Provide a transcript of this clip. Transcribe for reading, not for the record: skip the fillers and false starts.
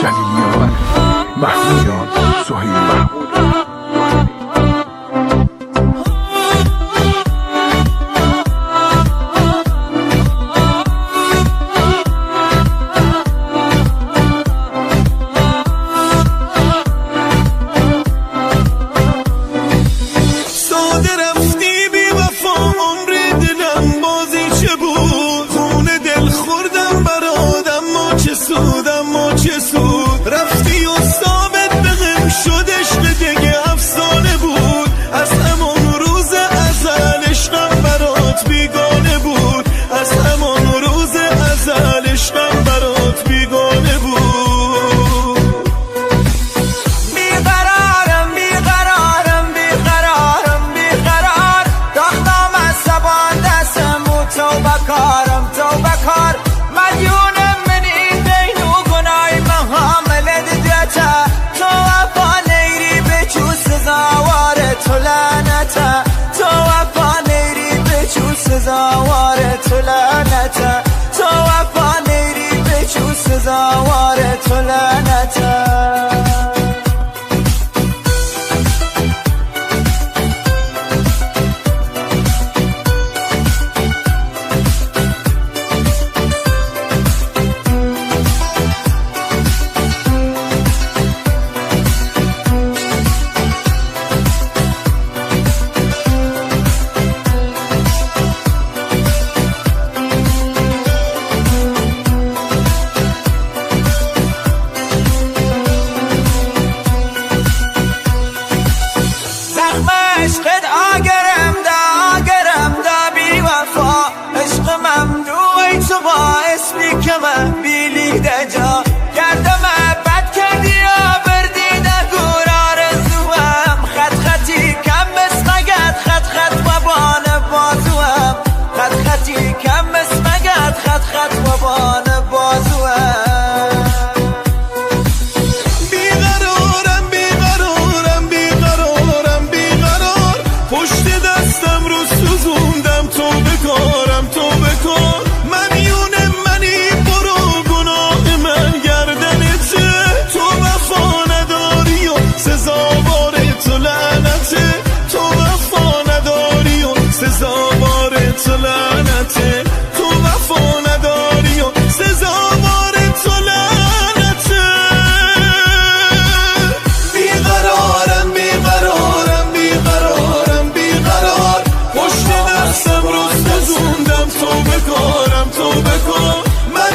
جلیلیان، محمودیان، سهیل محمود. چه سود رفتی و ثابت بهم شدش به دیگه افسانه بود. از همان روز ازل عشقم برات بیگانه بود. از همان روز ازل عشقم برات بیگانه بود. بیقرارم بیقرارم بیقرارم بیقرار، داختم از زبان دستم و توبه کارم توبه کار. مدیونم منی دین و گنای محامله دیدتا، تو وفا نیری بچو سزاوار تو لعنتا. تو وفا نیری بچو سزاوار تو لعنتا. تو وفا نیری بچو سزاوار تو لعنتا. عشقت آگرم دا بی وفا. عشق ممنوعی تو باعث بی که من بیلیده جا. گردم بد کردی یا بردی نگور آرزوم. خط خطی کم بسمگت خط خط و بان بازوم. خط خطی کم بسمگت خط خط و بان بازوم. تو وفا نداری و سزاوار تو لعنته. بیقرارم بیقرارم بیقرارم بیقرار، پشت دستم رو سوزوندم. تو بکارم تو بکار. من